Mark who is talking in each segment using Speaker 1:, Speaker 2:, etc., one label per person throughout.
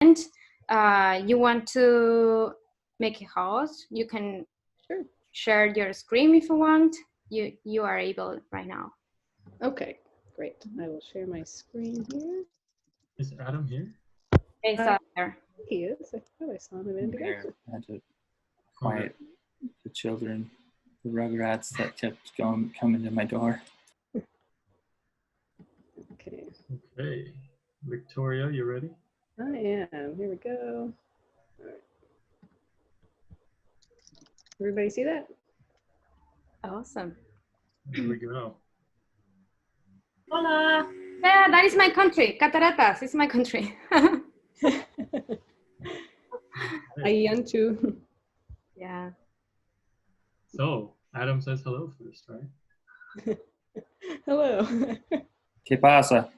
Speaker 1: And you want to make a host, you can share your screen if you want. You are able right now.
Speaker 2: Okay, great. I will share my screen here.
Speaker 3: Is Adam here?
Speaker 1: It's there.
Speaker 2: He is. I thought I saw him a minute ago.
Speaker 4: I had to quiet the children, the rugrats that kept coming to my door.
Speaker 2: Okay.
Speaker 3: Okay. Victoria, you ready?
Speaker 2: I am. Here we go. All right. Everybody see that?
Speaker 1: Awesome.
Speaker 3: Here we go.
Speaker 1: Hola. Yeah, that is my country. Cataratas is my country.
Speaker 2: Ayantu.
Speaker 1: Yeah.
Speaker 3: So, Adam says hello first, right?
Speaker 2: Hello.
Speaker 4: ¿Qué pasa?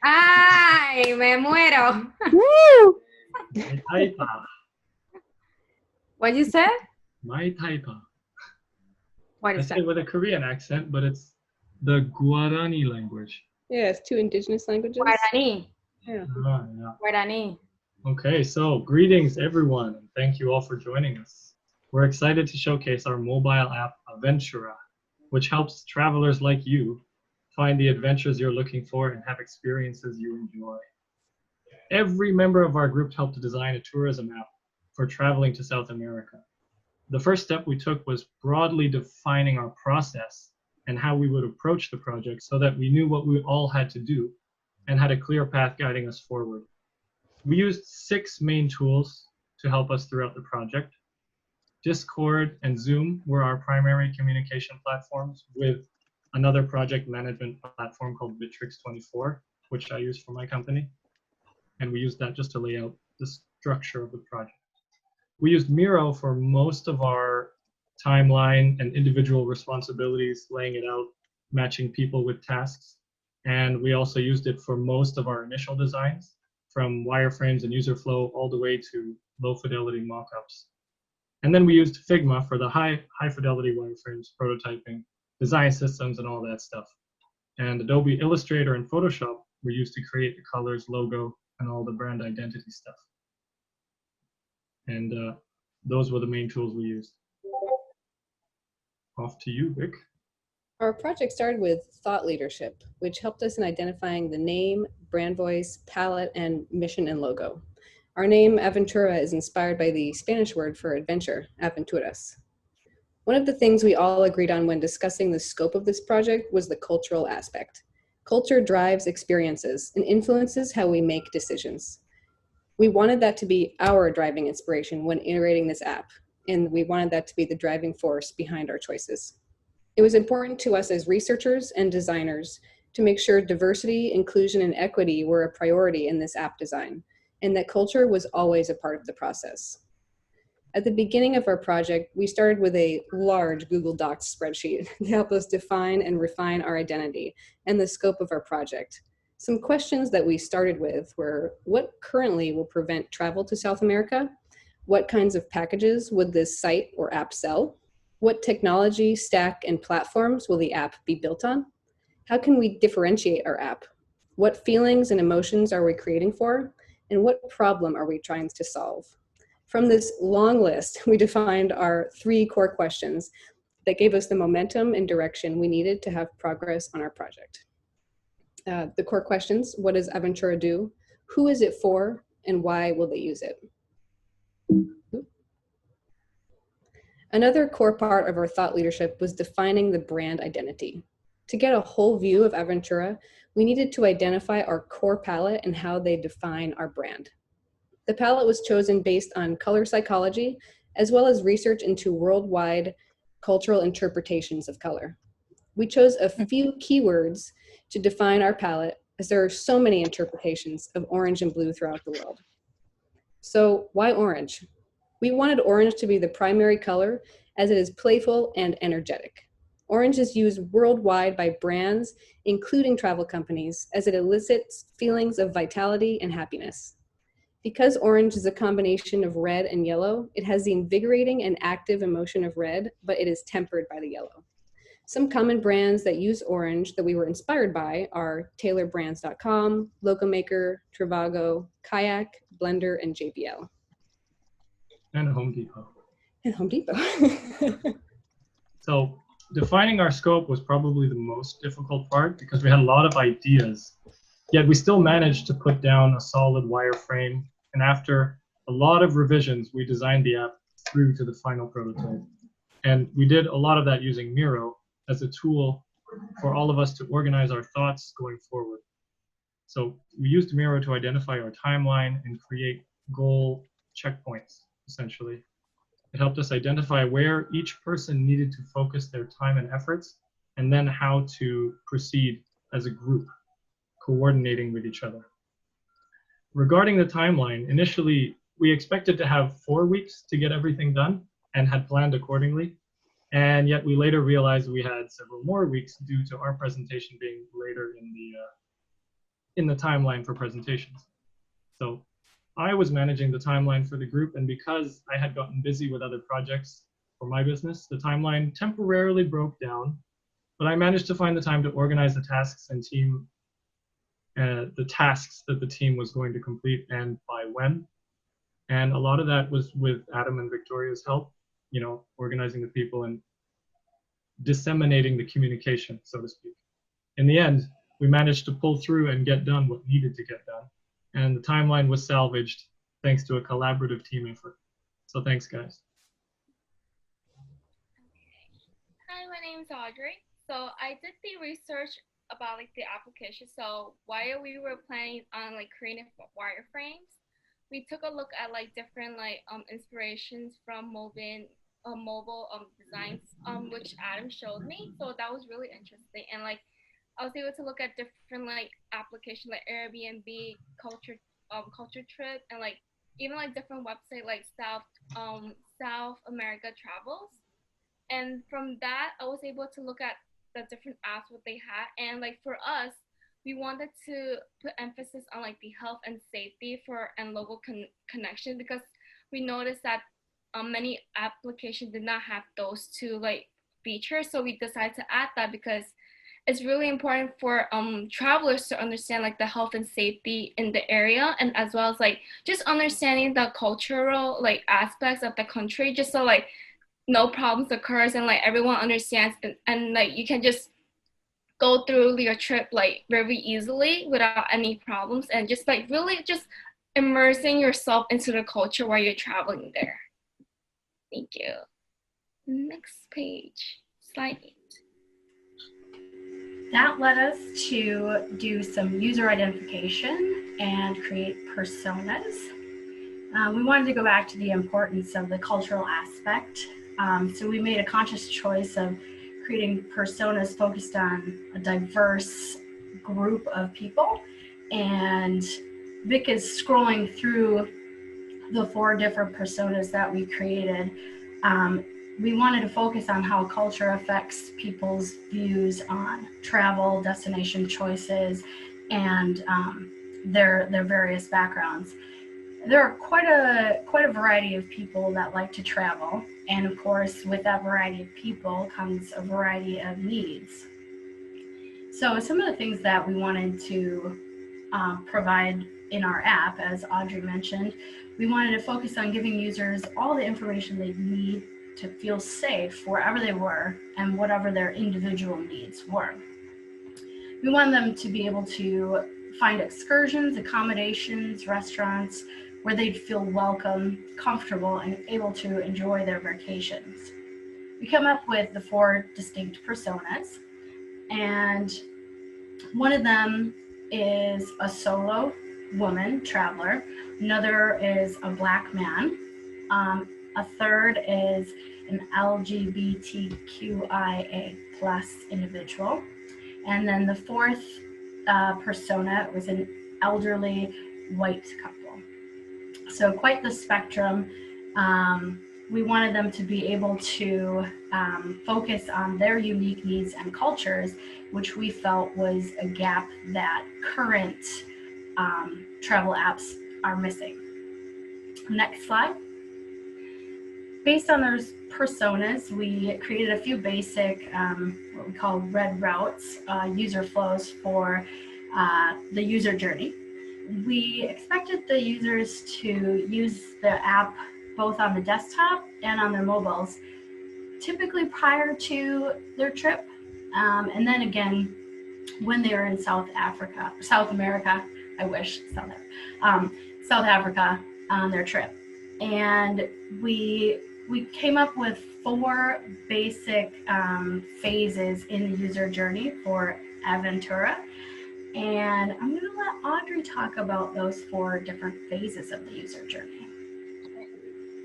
Speaker 1: Ay, me muero.
Speaker 2: Woo!
Speaker 3: My taipa.
Speaker 1: What you said?
Speaker 3: My taipa.
Speaker 1: What
Speaker 3: I
Speaker 1: is
Speaker 3: say
Speaker 1: that?
Speaker 3: it with a Korean accent, but it's the Guarani language.
Speaker 2: Yeah, it's 2 indigenous languages.
Speaker 1: Guarani.
Speaker 2: Yeah.
Speaker 3: Ah, yeah.
Speaker 1: Guarani.
Speaker 3: Okay, so greetings everyone, and thank you all for joining us. We're excited to showcase our mobile app, Aventura, which helps travelers like you find the adventures you're looking for and have experiences you enjoy. Every member of our group helped to design a tourism app for traveling to South America. The first step we took was broadly defining our process and how we would approach the project so that we knew what we all had to do and had a clear path guiding us forward. We used 6 main tools to help us throughout the project. Discord and Zoom were our primary communication platforms, with another project management platform called Bitrix24, which I use for my company. And we used that just to lay out the structure of the project. We used Miro for most of our timeline and individual responsibilities, laying it out, matching people with tasks. And we also used it for most of our initial designs, from wireframes and user flow all the way to low fidelity mockups. And then we used Figma for the high fidelity wireframes, prototyping, design systems, and all that stuff. And Adobe Illustrator and Photoshop were used to create the colors, logo, and all the brand identity stuff. And those were the main tools we used. Off to you, Vic.
Speaker 2: Our project started with thought leadership, which helped us in identifying the name, brand voice, palette, and mission and logo. Our name, Aventura, is inspired by the Spanish word for adventure, aventuras. One of the things we all agreed on when discussing the scope of this project was the cultural aspect. Culture drives experiences and influences how we make decisions. We wanted that to be our driving inspiration when iterating this app, and we wanted that to be the driving force behind our choices. It was important to us as researchers and designers to make sure diversity, inclusion, and equity were a priority in this app design, and that culture was always a part of the process. At the beginning of our project, we started with a large Google Docs spreadsheet to help us define and refine our identity and the scope of our project. Some questions that we started with were, what currently will prevent travel to South America? What kinds of packages would this site or app sell? What technology, stack, and platforms will the app be built on? How can we differentiate our app? What feelings and emotions are we creating for? And what problem are we trying to solve? From this long list, we defined our 3 core questions that gave us the momentum and direction we needed to have progress on our project. The core questions: what does Aventura do? Who is it for? And why will they use it? Another core part of our thought leadership was defining the brand identity. To get a whole view of Aventura, we needed to identify our core palette and how they define our brand. The palette was chosen based on color psychology, as well as research into worldwide cultural interpretations of color. We chose a few keywords to define our palette, as there are so many interpretations of orange and blue throughout the world. So why orange? We wanted orange to be the primary color, as it is playful and energetic. Orange is used worldwide by brands, including travel companies, as it elicits feelings of vitality and happiness. Because orange is a combination of red and yellow, it has the invigorating and active emotion of red, but it is tempered by the yellow. Some common brands that use orange that we were inspired by are tailorbrands.com, Locomaker, Trivago, Kayak, Blender, and JBL.
Speaker 3: And Home Depot.
Speaker 2: And Home Depot.
Speaker 3: So defining our scope was probably the most difficult part because we had a lot of ideas, yet we still managed to put down a solid wireframe. And after a lot of revisions, we designed the app through to the final prototype. And we did a lot of that using Miro as a tool for all of us to organize our thoughts going forward. So we used Miro to identify our timeline and create goal checkpoints, essentially. It helped us identify where each person needed to focus their time and efforts, and then how to proceed as a group, coordinating with each other. Regarding the timeline, initially, we expected to have 4 weeks to get everything done and had planned accordingly. And yet we later realized we had several more weeks due to our presentation being later in the timeline for presentations. So I was managing the timeline for the group, and because I had gotten busy with other projects for my business, the timeline temporarily broke down, but I managed to find the time to organize the tasks and the tasks that the team was going to complete and by when. And a lot of that was with Adam and Victoria's help, organizing the people and disseminating the communication, so to speak. In the end, we managed to pull through and get done what needed to get done. And the timeline was salvaged thanks to a collaborative team effort. So thanks, guys.
Speaker 5: Hi, my name is Audrey. So I did the research about the application. So while we were planning on creating wireframes, we took a look at different inspirations from mobile designs, which Adam showed me. So that was really interesting. And I was able to look at different applications like Airbnb, culture trip, and even different websites like South America Travels. And from that, I was able to look at the different apps what they had. And for us, we wanted to put emphasis on the health and safety and local connection, because we noticed that many applications did not have those two features. So we decided to add that because it's really important for travelers to understand the health and safety in the area, and as well as just understanding the cultural aspects of the country, just so no problems occurs and everyone understands, and you can just go through your trip very easily without any problems, and just really just immersing yourself into the culture while you're traveling there. Thank you. Next page, slide 8.
Speaker 6: That led us to do some user identification and create personas. We wanted to go back to the importance of the cultural aspect. So we made a conscious choice of creating personas focused on a diverse group of people. And Vic is scrolling through the 4 different personas that we created. We wanted to focus on how culture affects people's views on travel, destination choices, and their various backgrounds. There are quite a variety of people that like to travel, and of course, with that variety of people comes a variety of needs. So some of the things that we wanted to provide in our app, as Audrey mentioned, we wanted to focus on giving users all the information they need to feel safe wherever they were and whatever their individual needs were. We want them to be able to find excursions, accommodations, restaurants where they'd feel welcome, comfortable, and able to enjoy their vacations. We come up with the 4 distinct personas, and one of them is a solo woman traveler, another is a Black man, a third is an LGBTQIA+ individual, and then the 4th persona was an elderly white couple. So quite the spectrum. We wanted them to be able to focus on their unique needs and cultures, which we felt was a gap that current travel apps are missing. Next slide. based on those personas, we created a few basic, what we call red routes, user flows for the user journey. We expected the users to use the app both on the desktop and on their mobiles, typically prior to their trip, and then again when they were in South America, South Africa on their trip. And we came up with 4 basic phases in the user journey for Aventura. And I'm going to let Audrey talk about those 4 different phases of the user journey.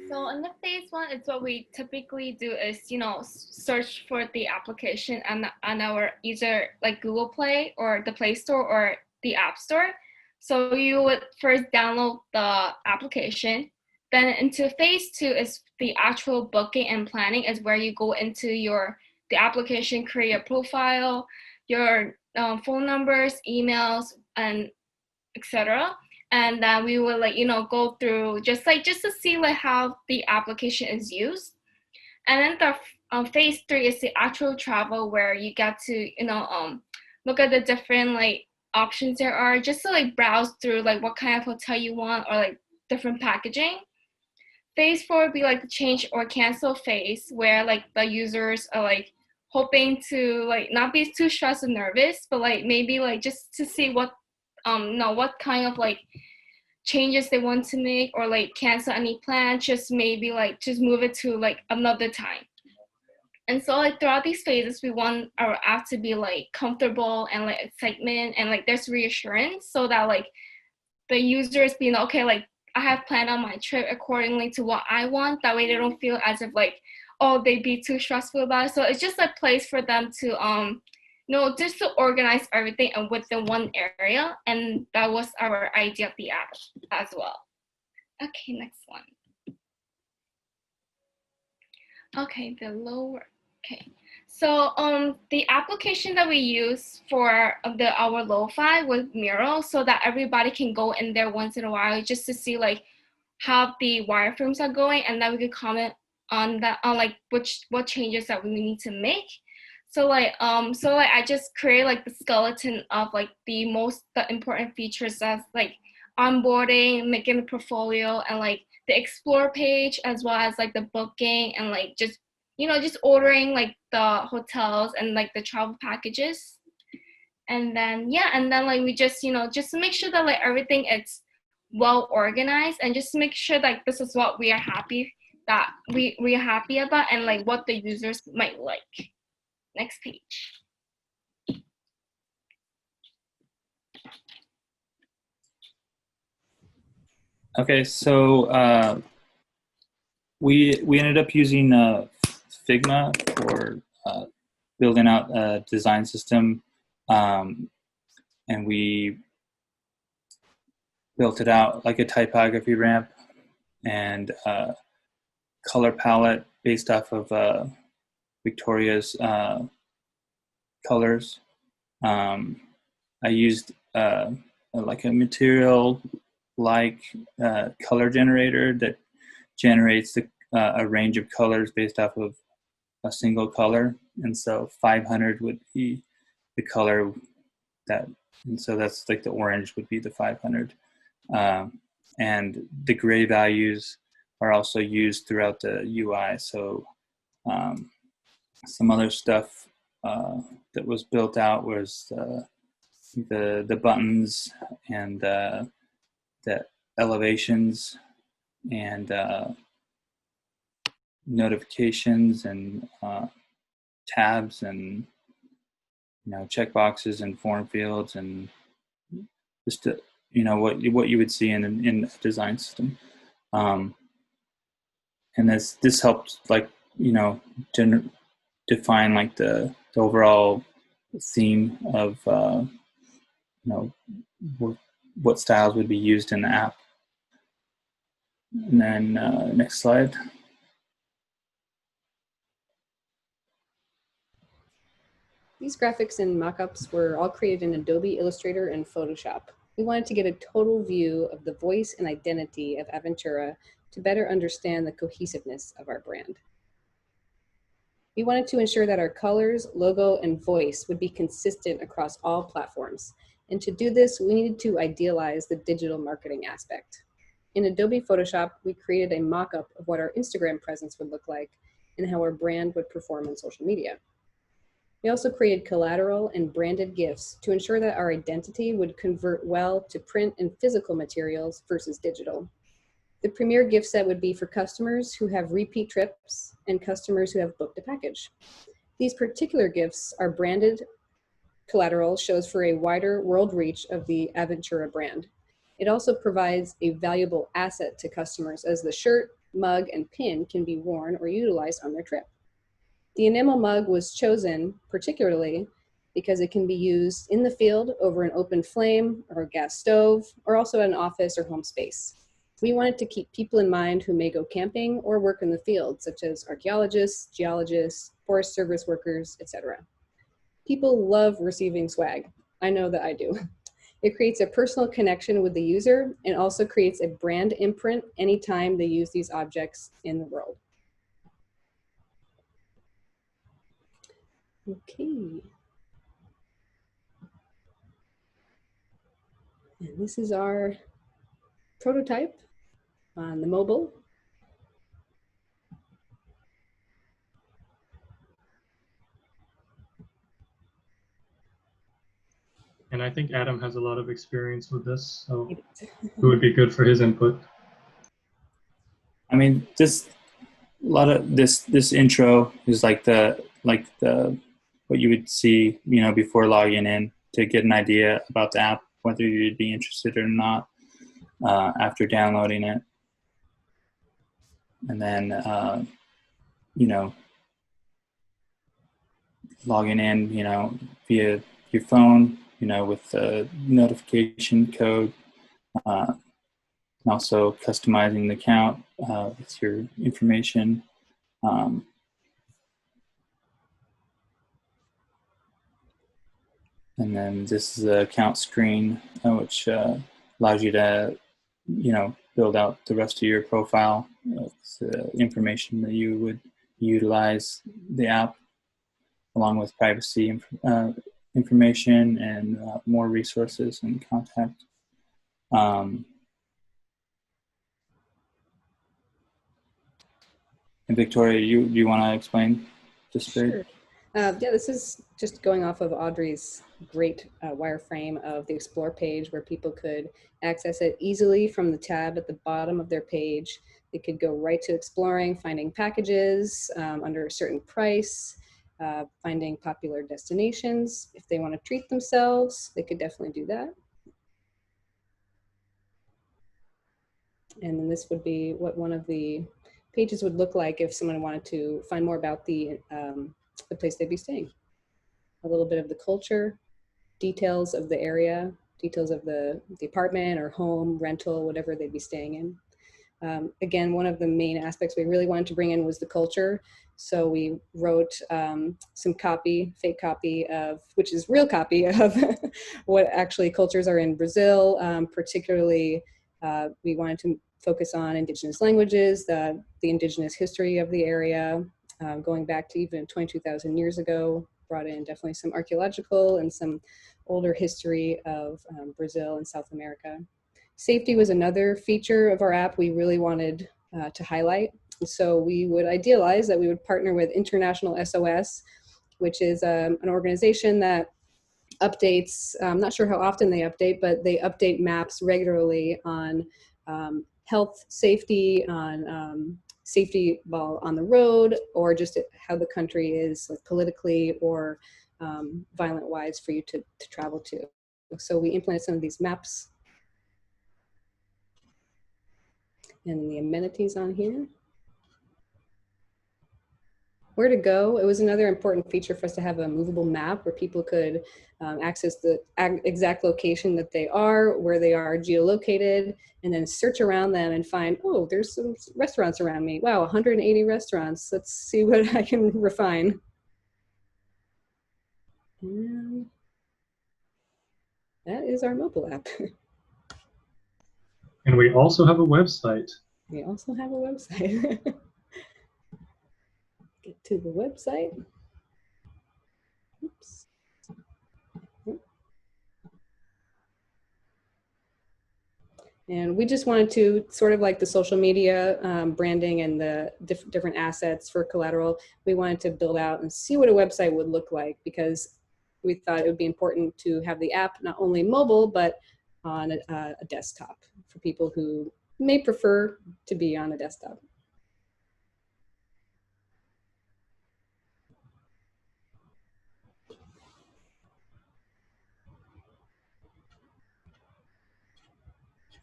Speaker 5: So in the phase 1, it's what we typically do is, search for the application on our either like Google Play or the Play Store or the App Store. So you would first download the application. Then into phase 2 is the actual booking and planning, is where you go into the application, create a profile, your phone numbers, emails, and etc. And then we will go through just to see how the application is used. And then the phase 3 is the actual travel, where you get to look at the different options there are, just to browse through what kind of hotel you want, or different packaging. Phase 4 would be the change or cancel phase, where the users are hoping to not be too stressed and nervous, but maybe just to see what what kind of changes they want to make, or cancel any plans, just maybe just move it to another time. And so throughout these phases, we want our app to be comfortable and excitement, and there's reassurance, so that the users be okay, I have planned on my trip accordingly to what I want. That way they don't feel as if they'd be too stressful about it. So it's just a place for them to just to organize everything and within one area. And that was our idea of the app as well. Okay, next one. Okay, the lower. Okay, so the application that we use for our lo-fi was Meadows, so that everybody can go in there once in a while just to see how the wireframes are going, and then we could comment on that, on what changes that we need to make. So I just create the skeleton of the important features, as onboarding, making a portfolio, and the explore page, as well as the booking, and just ordering the hotels and the travel packages. And then we just just to make sure that everything is well organized, and just to make sure this is what we are happy about, and what the users might like. Next page.
Speaker 4: Okay, so we ended up using Figma for building out a design system, and we built it out like a typography ramp and color palette based off of Victoria's colors. I used like a material color generator that generates a range of colors based off of a single color, and so 500 would be the color that, and so that's the orange would be the 500, and the gray values are also used throughout the UI. So some other stuff that was built out was the buttons and the elevations and notifications and tabs and checkboxes and form fields, and just what you would see in a design system. And this helped define the overall theme of what styles would be used in the app. And then next slide.
Speaker 2: These graphics and mockups were all created in Adobe Illustrator and Photoshop. We wanted to get a total view of the voice and identity of Aventura to better understand the cohesiveness of our brand. We wanted to ensure that our colors, logo, and voice would be consistent across all platforms. And to do this, we needed to idealize the digital marketing aspect. In Adobe Photoshop, we created a mock-up of what our Instagram presence would look like and how our brand would perform on social media. We also created collateral and branded GIFs to ensure that our identity would convert well to print and physical materials versus digital. The premier gift set would be for customers who have repeat trips and customers who have booked a package. These particular gifts are branded collateral, shows for a wider world reach of the Aventura brand. It also provides a valuable asset to customers as the shirt, mug, and pin can be worn or utilized on their trip. The enamel mug was chosen particularly because it can be used in the field over an open flame or a gas stove, or also at an office or home space. We wanted to keep people in mind who may go camping or work in the field, such as archaeologists, geologists, forest service workers, etc. People love receiving swag. I know that I do. It creates a personal connection with the user and also creates a brand imprint anytime they use these objects in the world. Okay. And this is our prototype on the mobile.
Speaker 3: And I think Adam has a lot of experience with this, so it would be good for his input.
Speaker 4: I mean, this intro is like the what you would see, you know, before logging in to get an idea about the app, whether you'd be interested or not after downloading it, and then you know, logging in, you know, via your phone, you know, with the notification code, and also customizing the account with your information. And then this is the account screen, which allows you to, you know, build out the rest of your profile with the information that you would utilize the app, along with privacy information and more resources and contact. And Victoria, you want to explain this bit?
Speaker 2: Sure. Yeah, this is just going off of Audrey's great wireframe of the Explore page, where people could access it easily from the tab at the bottom of their page. They could go right to exploring, finding packages under a certain price, finding popular destinations. If they want to treat themselves, they could definitely do that. And then this would be what one of the pages would look like if someone wanted to find more about the place they'd be staying. A little bit of the culture, details of the area, details of the apartment or home, rental, whatever they'd be staying in. Again, one of the main aspects we really wanted to bring in was the culture. So we wrote some copy, fake copy of, which is real copy of what actually cultures are in Brazil. Particularly, we wanted to focus on indigenous languages, the indigenous history of the area, going back to even 22,000 years ago, brought in definitely some archaeological and some older history of Brazil and South America. Safety was another feature of our app we really wanted to highlight. So we would idealize that we would partner with International SOS, which is an organization that updates, I'm not sure how often they update, but they update maps regularly on health, safety, on safety while on the road, or just how the country is, like, politically or violent-wise for you to travel to. So we implemented some of these maps and the amenities on here. Where to go, it was another important feature for us to have a movable map where people could access the exact location that they are, where they are geolocated, and then search around them and find, oh, there's some restaurants around me. Wow, 180 restaurants. Let's see what I can refine. And that is our mobile app.
Speaker 3: And we also have a website.
Speaker 2: We also have a website. Get to the website. Oops. And we just wanted to, sort of like the social media branding and the different assets for collateral, we wanted to build out and see what a website would look like, because we thought it would be important to have the app not only mobile, but on a desktop for people who may prefer to be on a desktop.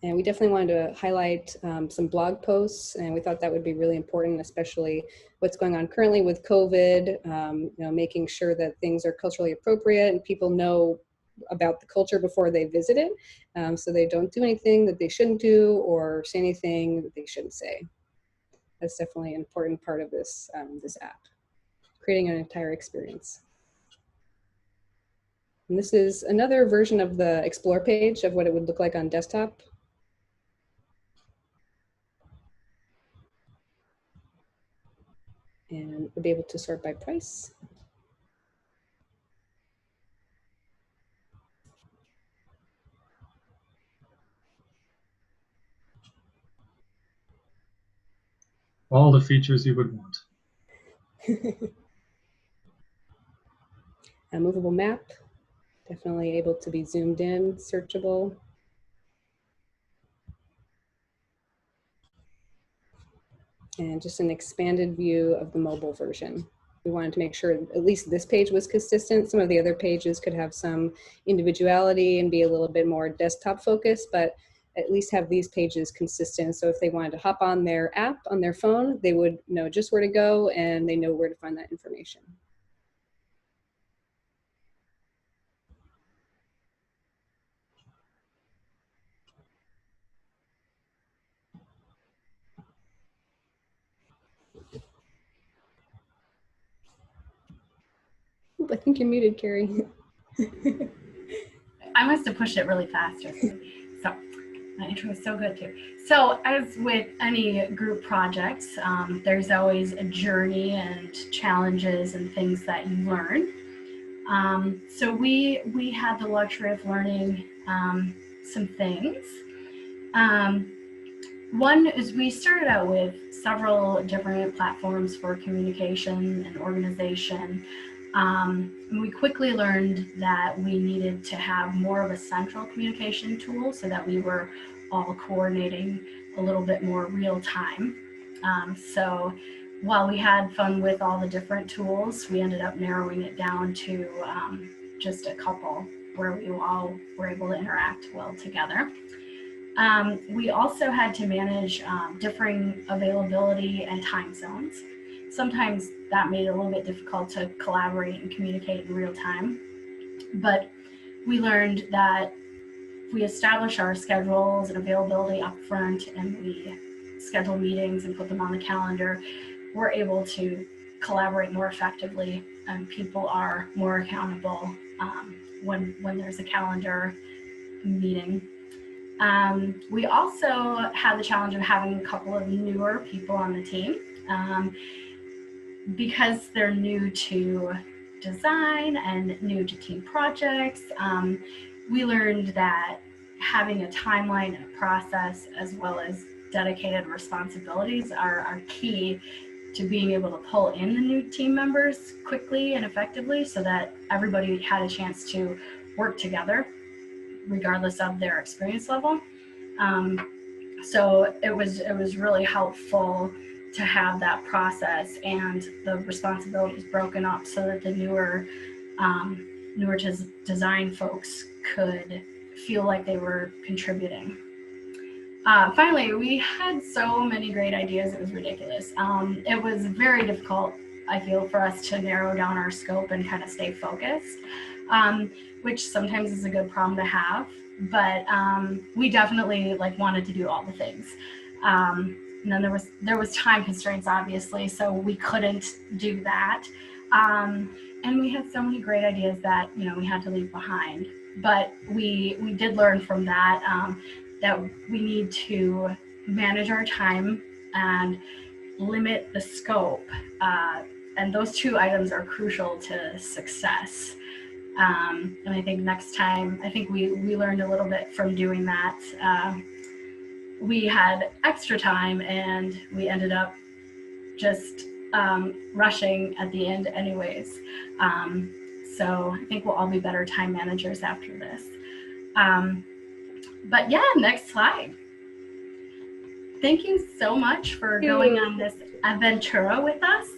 Speaker 2: And we definitely wanted to highlight some blog posts, and we thought that would be really important, especially what's going on currently with COVID, you know, making sure that things are culturally appropriate and people know about the culture before they visit it, so they don't do anything that they shouldn't do or say anything that they shouldn't say. That's definitely an important part of this, this app, creating an entire experience. And this is another version of the Explore page of what it would look like on desktop. And we'll be able to sort by price.
Speaker 3: All the features you would want.
Speaker 2: A movable map, definitely able to be zoomed in, searchable. And just an expanded view of the mobile version. We wanted to make sure at least this page was consistent. Some of the other pages could have some individuality and be a little bit more desktop focused, but at least have these pages consistent. So if they wanted to hop on their app on their phone, they would know just where to go and they know where to find that information. Oop, I think you're muted, Kari.
Speaker 6: I must have pushed it really fast. So my intro was so good too. So as with any group projects, there's always a journey and challenges and things that you learn. So we had the luxury of learning some things. One is we started out with several different platforms for communication and organization. We quickly learned that we needed to have more of a central communication tool so that we were all coordinating a little bit more real time. So while we had fun with all the different tools, we ended up narrowing it down to just a couple where we all were able to interact well together. We also had to manage differing availability and time zones. Sometimes that made it a little bit difficult to collaborate and communicate in real time. But we learned that if we establish our schedules and availability up front and we schedule meetings and put them on the calendar, we're able to collaborate more effectively and people are more accountable when there's a calendar meeting. We also had the challenge of having a couple of newer people on the team. Because they're new to design and new to team projects, we learned that having a timeline and a process as well as dedicated responsibilities are key to being able to pull in the new team members quickly and effectively so that everybody had a chance to work together regardless of their experience level. So it was really helpful to have that process and the responsibilities broken up so that the newer to design folks could feel like they were contributing. Finally, we had so many great ideas, it was ridiculous. It was very difficult, I feel, for us to narrow down our scope and kind of stay focused, which sometimes is a good problem to have, but we definitely wanted to do all the things. And then there was time constraints, obviously, so we couldn't do that. And we had so many great ideas that we had to leave behind. but we did learn from that that we need to manage our time and limit the scope. And those two items are crucial to success. And I think next time, I think we learned a little bit from doing that. We had extra time and we ended up just rushing at the end anyways. So I think we'll all be better time managers after this. But yeah, next slide. Thank you so much for going on this Aventura with us.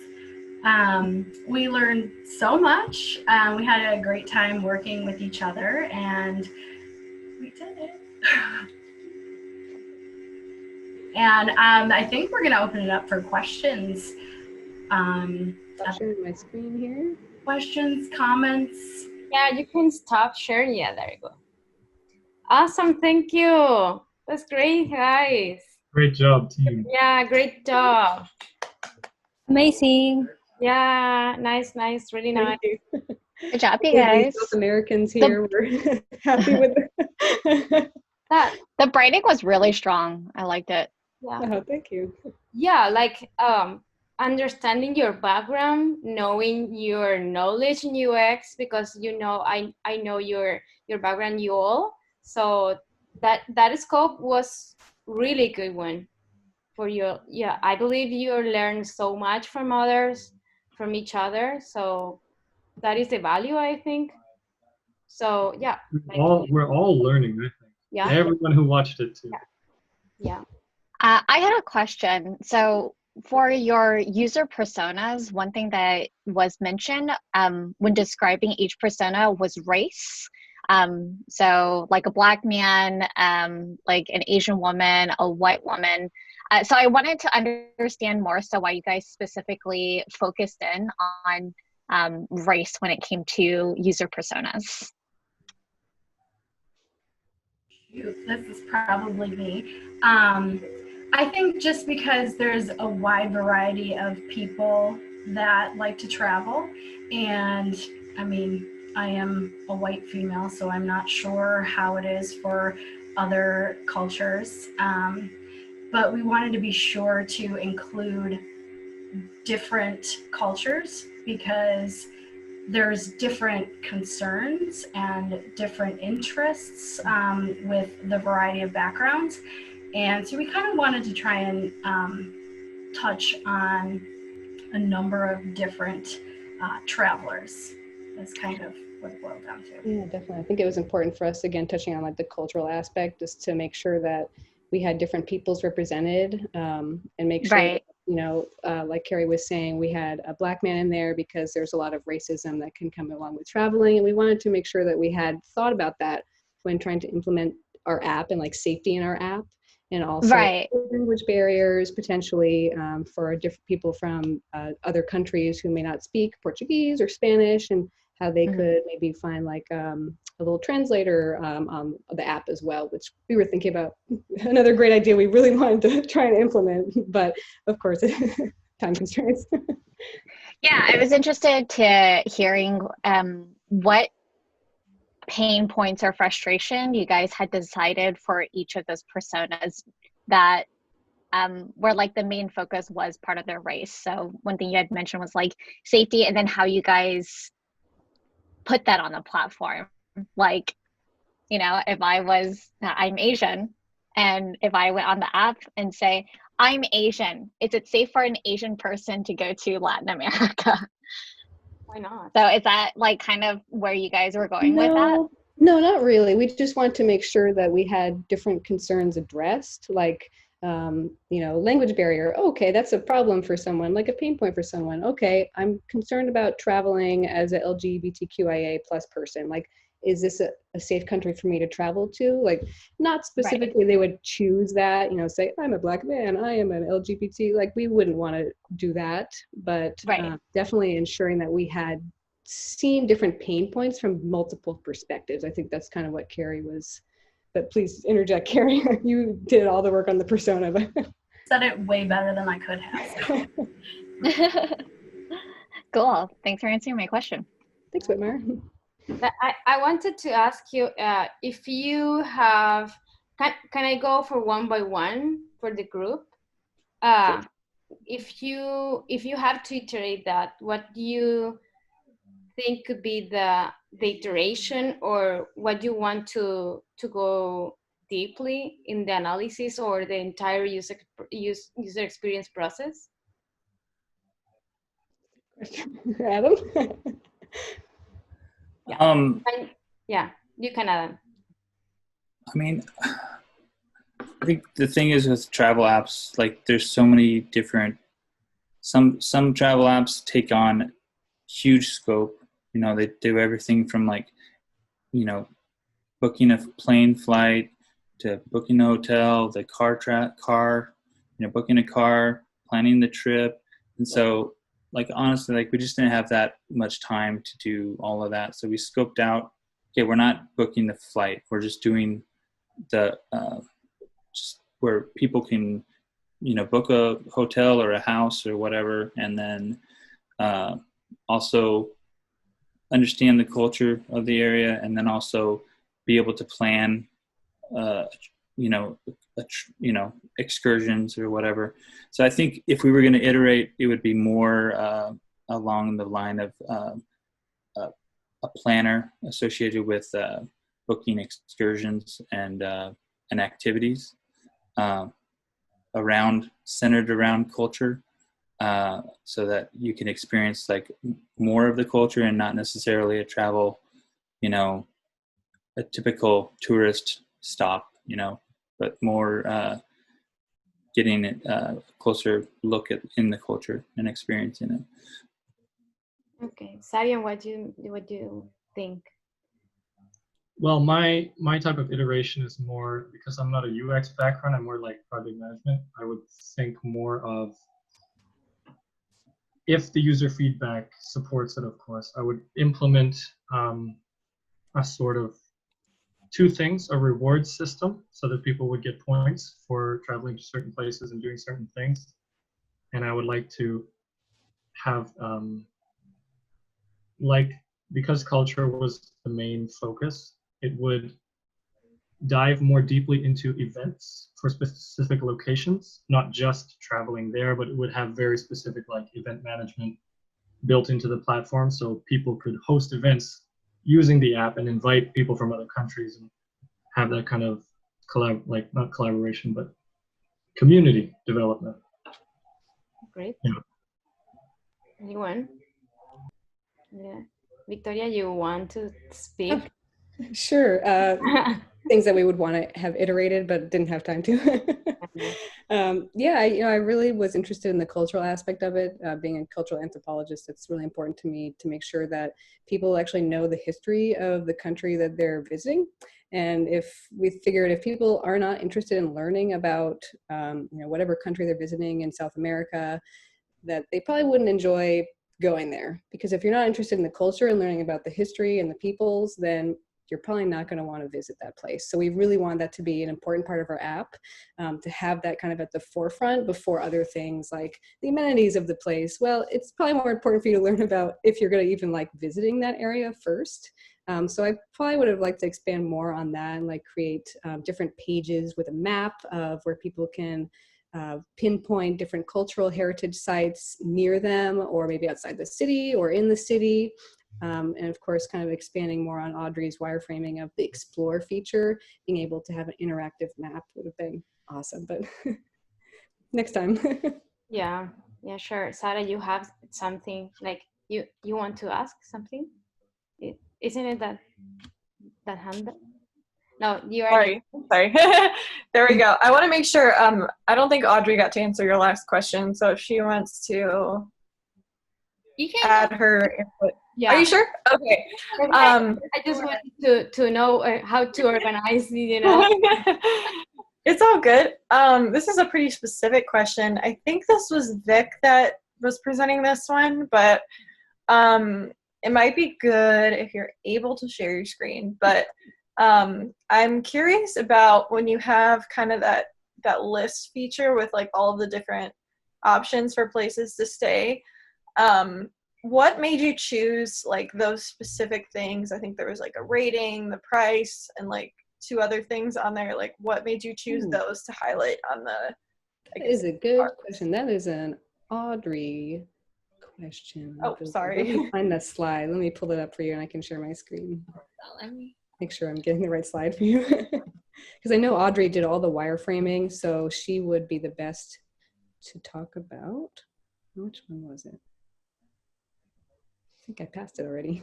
Speaker 6: We learned so much. We had a great time working with each other, and we did it. And I think we're going to open it up for questions.
Speaker 2: I'll share my screen here.
Speaker 6: Questions, comments.
Speaker 1: Yeah, you can stop sharing. Yeah, there you go. Awesome, thank you. That's great, guys.
Speaker 3: Great job, team.
Speaker 1: Yeah, great job.
Speaker 7: Amazing.
Speaker 1: Yeah, nice, really nice.
Speaker 7: Good job, you guys.
Speaker 2: South Americans here were happy with it.
Speaker 7: The branding was really strong. I liked it.
Speaker 1: Yeah.
Speaker 2: Oh, thank you.
Speaker 1: Yeah, like understanding your background, knowing your knowledge in UX, because you know I know your background, you all. So that scope was really good one for you. Yeah, I believe you learn so much from others, from each other. So that is the value, I think. So yeah,
Speaker 3: We're all learning, I think.
Speaker 1: yeah,
Speaker 3: Everyone who watched it too.
Speaker 1: yeah.
Speaker 7: I had a question. So for your user personas, one thing that was mentioned when describing each persona was race. So like a Black man, like an Asian woman, a white woman. So I wanted to understand more so why you guys specifically focused in on race when it came to user personas.
Speaker 6: This is probably me. I think just because there's a wide variety of people that like to travel, and I mean, I am a white female, so I'm not sure how it is for other cultures, but we wanted to be sure to include different cultures because there's different concerns and different interests with the variety of backgrounds. And so we kind of wanted to try and touch on a number of different travelers. That's kind of what it boiled down to.
Speaker 2: Yeah, definitely. I think it was important for us, again, touching on like the cultural aspect, just to make sure that we had different peoples represented and make sure
Speaker 7: Right.
Speaker 2: that, you know, like Kari was saying, we had a Black man in there because there's a lot of racism that can come along with traveling. And we wanted to make sure that we had thought about that when trying to implement our app and like safety in our app. And also
Speaker 7: Right.
Speaker 2: language barriers potentially for different people from other countries who may not speak Portuguese or Spanish, and how they could maybe find like a little translator on the app as well, which we were thinking about. Another great idea we really wanted to try and implement, but of course, time constraints.
Speaker 7: Yeah, I was interested to hearing what pain points or frustration you guys had decided for each of those personas that where like the main focus was part of their race. So one thing you had mentioned was like safety, and then how you guys put that on the platform. Like, you know, if I'm Asian, and if I went on the app and say, I'm Asian, is it safe for an Asian person to go to Latin America?
Speaker 1: Why not?
Speaker 7: So is that like kind of where you guys were going with that?
Speaker 2: No, not really. We just want to make sure that we had different concerns addressed, like, you know, language barrier. Okay, that's a problem for someone, like a pain point for someone. Okay, I'm concerned about traveling as a LGBTQIA plus person. Like, is this a safe country for me to travel to? Like, not specifically they would choose that, you know, say, I'm a Black man, I am an LGBT. Like, we wouldn't want to do that, but definitely ensuring that we had seen different pain points from multiple perspectives. I think that's kind of what Kari was, but please interject, Kari. You did all the work on the persona.
Speaker 6: Said it way better than I could have.
Speaker 7: Cool. Thanks for answering my question.
Speaker 2: Thanks, Whitmer.
Speaker 1: I wanted to ask you if you have, can I go for one by one for the group? If you have to iterate that, what do you think could be the iteration, or what you want to go deeply in the analysis or the entire user experience process?
Speaker 2: Adam?
Speaker 1: Yeah, you can add.
Speaker 4: I mean, I think the thing is with travel apps, like there's so many different, some travel apps take on huge scope. You know, they do everything from like, you know, booking a plane flight to booking a hotel, the car, you know, booking a car, planning the trip. And so like, honestly, like we just didn't have that much time to do all of that. So we scoped out, okay, we're not booking the flight. We're just doing the, just where people can, you know, book a hotel or a house or whatever. And then also understand the culture of the area, and then also be able to plan, you know, excursions or whatever. So I think if we were going to iterate, it would be more along the line of a planner associated with booking excursions and activities centered around culture. So that you can experience like more of the culture and not necessarily a travel, you know, a typical tourist stop, you know, but more getting a closer look in the culture and experiencing it.
Speaker 1: Okay, Sabian, what do you think?
Speaker 3: Well, my type of iteration is more, because I'm not a UX background, I'm more like project management. I would think more of, if the user feedback supports it, of course, I would implement a sort of two things: a reward system so that people would get points for traveling to certain places and doing certain things. And I would like to have, like, because culture was the main focus, it would dive more deeply into events for specific locations, not just traveling there, but it would have very specific like event management built into the platform, so people could host events using the app and invite people from other countries and have that kind of not collaboration, but community development.
Speaker 1: Great.
Speaker 3: Yeah.
Speaker 1: Anyone? Yeah. Victoria, you want to speak?
Speaker 2: Sure. Things that we would want to have iterated but didn't have time to. Yeah, I really was interested in the cultural aspect of it. Being a cultural anthropologist, it's really important to me to make sure that people actually know the history of the country that they're visiting. And if people are not interested in learning about whatever country they're visiting in South America, that they probably wouldn't enjoy going there. Because if you're not interested in the culture and learning about the history and the peoples, then you're probably not going to want to visit that place. So we really want that to be an important part of our app, to have that kind of at the forefront before other things like the amenities of the place. Well, it's probably more important for you to learn about if you're going to even like visiting that area first. So I probably would have liked to expand more on that and like create different pages with a map of where people can pinpoint different cultural heritage sites near them, or maybe outside the city or in the city. And of course, kind of expanding more on Audrey's wireframing of the Explore feature, being able to have an interactive map would have been awesome, but next time.
Speaker 1: Yeah, sure. Sarah, you have something like you want to ask something? Isn't it that hand? No, you are.
Speaker 8: Sorry. There we go. I want to make sure. I don't think Audrey got to answer your last question, so if she wants to add her input.
Speaker 1: Yeah.
Speaker 8: Are you sure? Okay.
Speaker 1: I just wanted to know how to organize,
Speaker 8: It's all good. This is a pretty specific question. I think this was Vic that was presenting this one, but it might be good if you're able to share your screen. But I'm curious about when you have kind of that list feature with like all of the different options for places to stay. what made you choose like those specific things? I think there was like a rating, the price, and like 2 other things on there. Like, what made you choose those to highlight on the?
Speaker 2: That is a good question. That is an Audrey question.
Speaker 8: Oh, sorry.
Speaker 2: Let me find that slide. Let me pull it up for you, and I can share my screen.
Speaker 5: Let me.
Speaker 2: Make sure I'm getting the right slide for you. Because I know Audrey did all the wireframing, so she would be the best to talk about. Which one was it? I think I passed it already.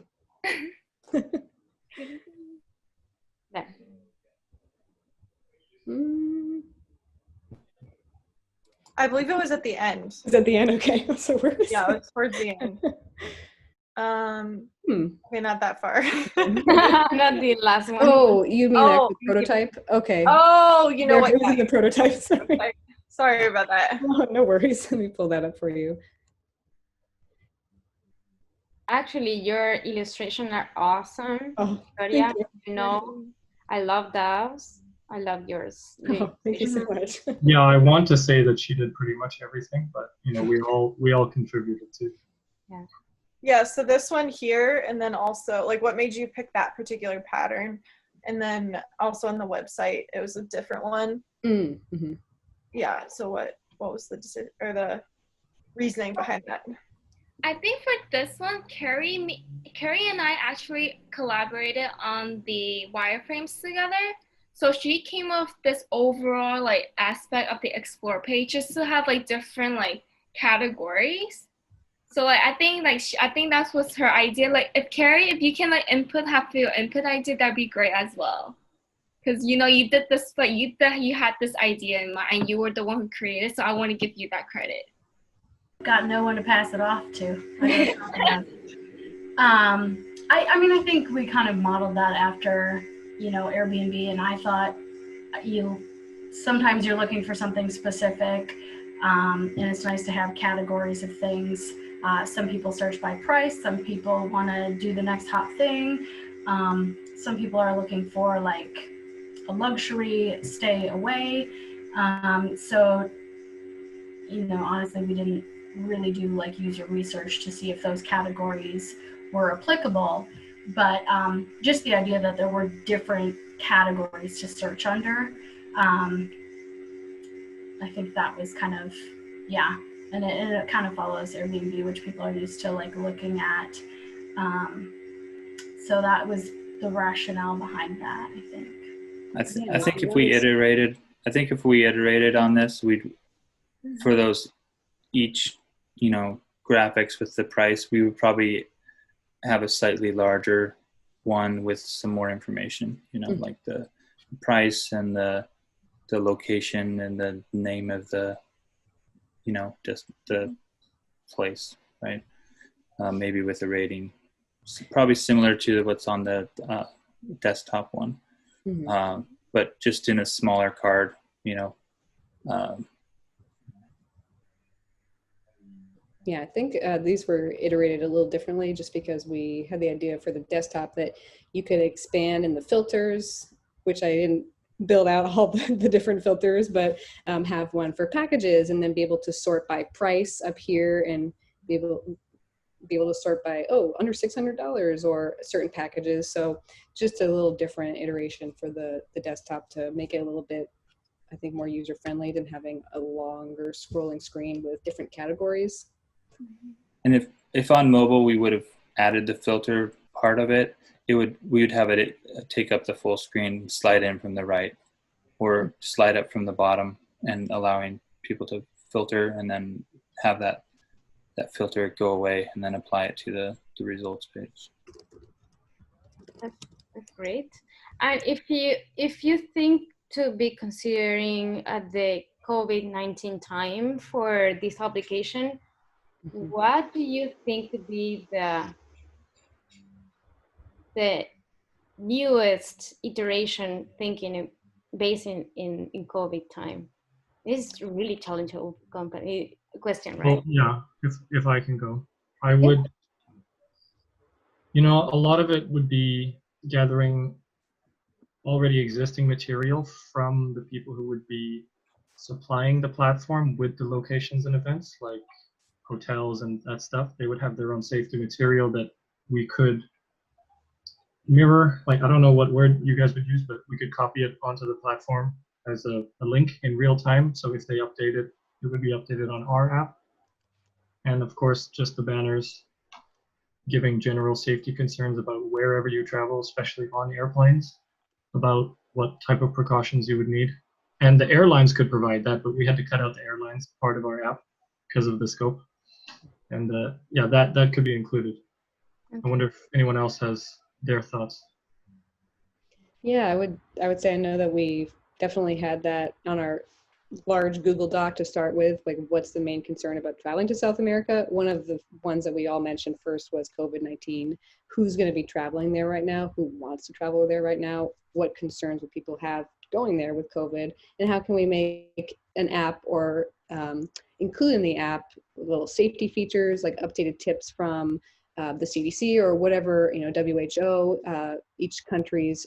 Speaker 1: There.
Speaker 8: I believe it was at the end.
Speaker 2: Is that the end? Okay, so we're
Speaker 8: Yeah, it's towards the end. Okay, not that far.
Speaker 1: Not the last one.
Speaker 2: Oh, you mean
Speaker 8: Oh,
Speaker 2: the prototype? Okay.
Speaker 8: Oh, you know
Speaker 2: There
Speaker 8: what?
Speaker 2: it was in the prototype. Sorry.
Speaker 8: Sorry about that.
Speaker 2: No worries. Let me pull that up for you.
Speaker 1: Actually, your illustrations are awesome.
Speaker 2: Oh,
Speaker 1: Victoria,
Speaker 2: thank you.
Speaker 1: you know, I love those. I love yours.
Speaker 2: Oh, thank you so much.
Speaker 3: Yeah, I want to say that she did pretty much everything, but you know, we all contributed too.
Speaker 1: Yeah.
Speaker 8: Yeah, so this one here, and then also like what made you pick that particular pattern, and then also on the website it was a different one.
Speaker 2: Mm-hmm.
Speaker 8: Yeah, so what was the decision or the reasoning behind that?
Speaker 5: I think for this one, Kari and I actually collaborated on the wireframes together. So she came up with this overall like aspect of the explore page just to have like different like categories. So like I think that was her idea. Like if Kari, if you can like have your input idea, that'd be great as well. Because you know you did this, but you had this idea in mind, and you were the one who created. So I want to give you that credit.
Speaker 6: Got no one to pass it off to. I mean, I think we kind of modeled that after, you know, Airbnb, and I thought sometimes you're looking for something specific, and it's nice to have categories of things. Some people search by price, some people want to do the next hot thing, some people are looking for like a luxury stay away. So, you know, honestly, we didn't really do like user research to see if those categories were applicable, but just the idea that there were different categories to search under, I think that was kind of, yeah, and it kind of follows Airbnb, which people are used to like looking at. So that was the rationale behind that, I think.
Speaker 4: I think if we iterated on this, we'd for those each, you know, graphics with the price, we would probably have a slightly larger one with some more information, you know, like the price and the location and the name of the, you know, just the place, right? Maybe with a rating, probably similar to what's on the desktop one, but just in a smaller card, you know.
Speaker 2: Yeah, I think these were iterated a little differently just because we had the idea for the desktop that you could expand in the filters, which I didn't build out all the different filters, but have one for packages and then be able to sort by price up here and be able to sort by, under $600 or certain packages. So just a little different iteration for the desktop to make it a little bit, I think, more user-friendly than having a longer scrolling screen with different categories.
Speaker 4: And if on mobile we would have added the filter part of it, we would have it take up the full screen, slide in from the right, or slide up from the bottom, and allowing people to filter and then have that filter go away and then apply it to the results page.
Speaker 1: That's great. And if you think to be considering the COVID-19 time for this application, what do you think to be the newest iteration thinking based in COVID time? This is really challenging question, right?
Speaker 3: Well, yeah, if I can go, I would, you know, a lot of it would be gathering already existing material from the people who would be supplying the platform with the locations and events, like hotels and that stuff, they would have their own safety material that we could mirror. Like, I don't know what word you guys would use, but we could copy it onto the platform as a link in real time. So if they update it, it would be updated on our app. And of course, just the banners giving general safety concerns about wherever you travel, especially on airplanes, about what type of precautions you would need. And the airlines could provide that, but we had to cut out the airlines part of our app because of the scope. And yeah, that could be included. I wonder if anyone else has their thoughts.
Speaker 2: Yeah, I would say I know that we definitely had that on our large Google Doc to start with, like what's the main concern about traveling to South America? One of the ones that we all mentioned first was COVID-19. Who's going to be traveling there right now? Who wants to travel there right now? What concerns would people have going there with COVID? And how can we make an app or include in the app little safety features like updated tips from the CDC or whatever, WHO, each country's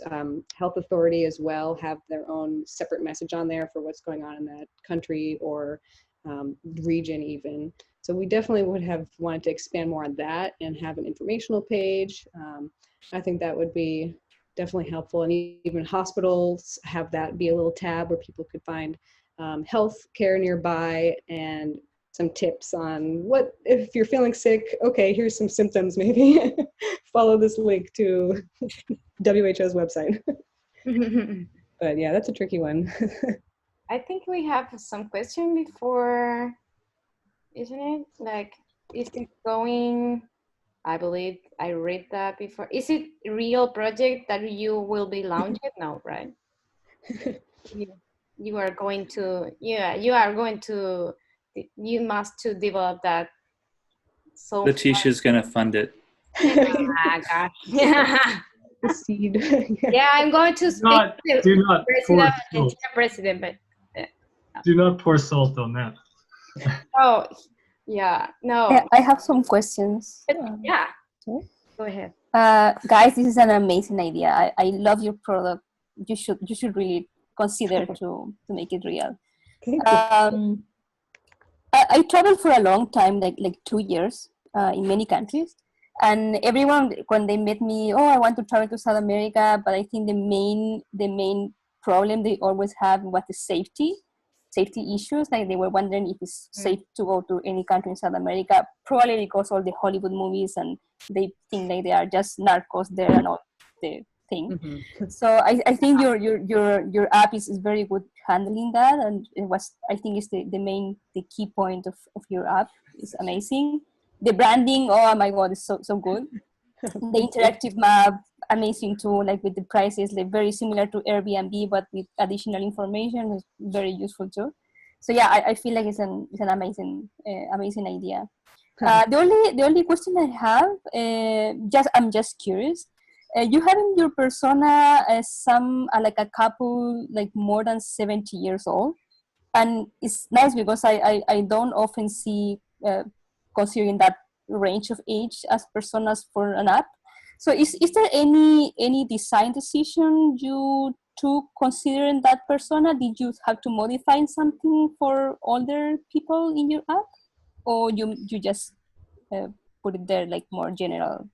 Speaker 2: health authority as well have their own separate message on there for what's going on in that country or region even. So we definitely would have wanted to expand more on that and have an informational page. I think that would be definitely helpful. And even hospitals have that be a little tab where people could find health care nearby and some tips on what, if you're feeling sick, okay, here's some symptoms maybe. Follow this link to WHO's website. But yeah, that's a tricky one.
Speaker 1: I think we have some question before, isn't it? Like, is it going, I believe I read that before. Is it a real project that you will be launching? No, right? You are going to, yeah, you are going to, you must to develop that. So
Speaker 4: Letitia's going to fund it.
Speaker 1: ah, gosh. Yeah.
Speaker 2: The seed.
Speaker 1: Yeah, I'm going to speak to
Speaker 3: Do not pour
Speaker 1: President,
Speaker 3: salt.
Speaker 1: President, but
Speaker 3: Do not pour salt on that.
Speaker 1: oh, yeah, no,
Speaker 9: I have some questions.
Speaker 1: but yeah,
Speaker 9: Okay.
Speaker 1: go ahead.
Speaker 9: Guys, this is an amazing idea. I love your product. You should really consider to make it real.
Speaker 2: Thank you.
Speaker 9: I traveled for a long time, like 2 years, in many countries, and everyone when they met me, oh, I want to travel to South America, but I think the main problem they always have was the safety issues. Like they were wondering if it's safe to go to any country in South America, probably because all the Hollywood movies and they think like they are just narcos there and all the thing.
Speaker 2: Mm-hmm.
Speaker 9: So I think your app is very good handling that, and it was, I think, is the key point of your app. Is amazing. The branding, oh my god, is so good. The interactive map, amazing too, like with the prices, like very similar to Airbnb but with additional information, is very useful too. So yeah, I feel like it's an amazing idea. The only question I have, I'm just curious. You have in your persona some like a couple like more than 70 years old, and it's nice because I don't often see considering that range of age as personas for an app. So is there any design decision you took considering that persona? Did you have to modify something for older people in your app, or you just put it there like more general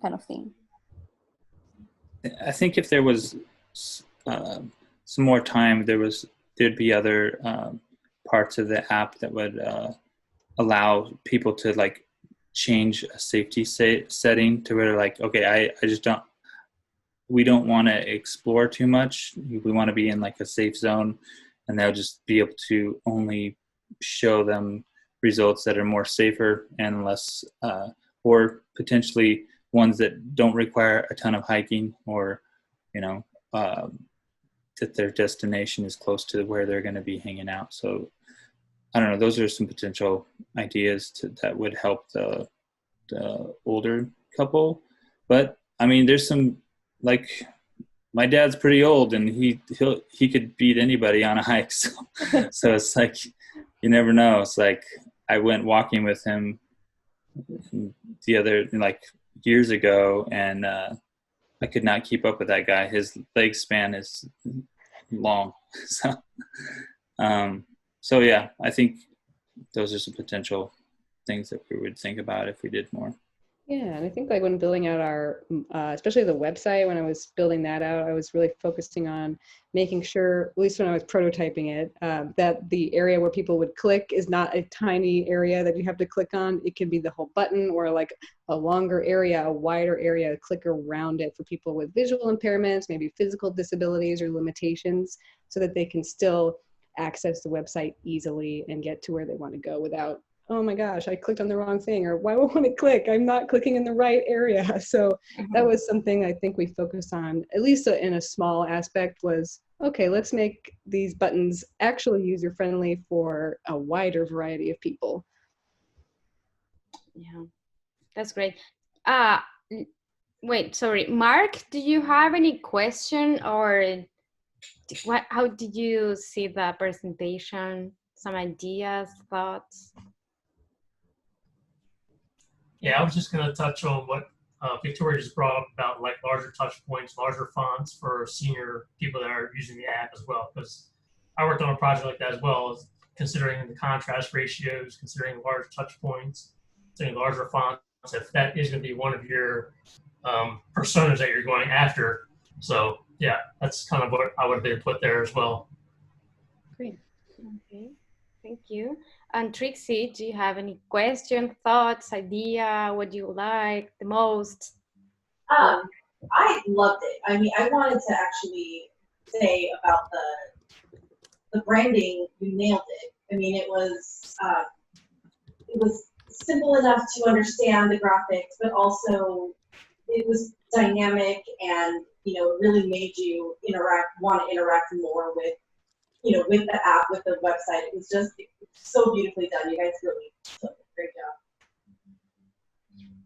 Speaker 9: kind of thing?
Speaker 4: I think if there was some more time, there'd be other parts of the app that would allow people to like change a safety setting to where like, okay, we don't want to explore too much. We want to be in like a safe zone, and they'll just be able to only show them results that are more safer and less, or potentially ones that don't require a ton of hiking, or, that their destination is close to where they're going to be hanging out. So I don't know, those are some potential ideas that would help the older couple. But I mean, there's some, like, my dad's pretty old and he could beat anybody on a hike. So it's like, you never know. It's like, I went walking with him the other, like, years ago, and I could not keep up with that guy. His leg span is long. So yeah, I think those are some potential things that we would think about if we did more.
Speaker 2: Yeah, and I think like when building out our, especially the website, when I was building that out, I was really focusing on making sure, at least when I was prototyping it, that the area where people would click is not a tiny area that you have to click on. It can be the whole button or like a longer area, a wider area, click around it for people with visual impairments, maybe physical disabilities or limitations, so that they can still access the website easily and get to where they want to go without, oh my gosh, I clicked on the wrong thing, or why won't it click? I'm not clicking in the right area. So that was something I think we focused on, at least in a small aspect, was, okay, let's make these buttons actually user-friendly for a wider variety of people.
Speaker 1: Yeah, that's great. Wait, sorry, Mark, do you have any question, or how did you see the presentation? Some ideas, thoughts?
Speaker 10: Yeah, I was just going to touch on what Victoria just brought up about like larger touch points, larger fonts for senior people that are using the app as well. Because I worked on a project like that as well, considering the contrast ratios, considering large touch points, considering larger fonts. If that is going to be one of your personas that you're going after, so yeah, that's kind of what I would have put there as well.
Speaker 2: Great.
Speaker 1: Okay, thank you. And Trixie, do you have any question, thoughts, idea, what you like the most?
Speaker 11: I loved it. I mean, I wanted to actually say about the branding. You nailed it. I mean, it was simple enough to understand the graphics, but also it was dynamic and, you know, really made you want to interact more with, you know, with the app, with the website. It was just so beautifully done. You guys really did a great job.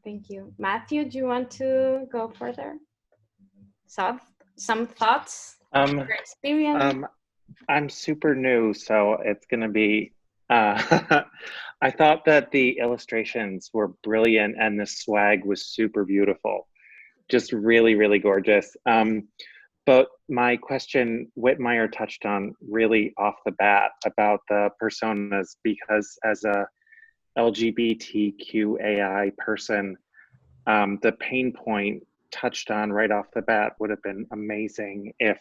Speaker 1: Thank you. Matthew, do you want to go further? Some thoughts, your experience?
Speaker 12: I'm super new, so it's going to be, I thought that the illustrations were brilliant and the swag was super beautiful. Just really, really gorgeous. But my question, Whitmire touched on really off the bat about the personas, because as a LGBTQAI person, the pain point touched on right off the bat would have been amazing if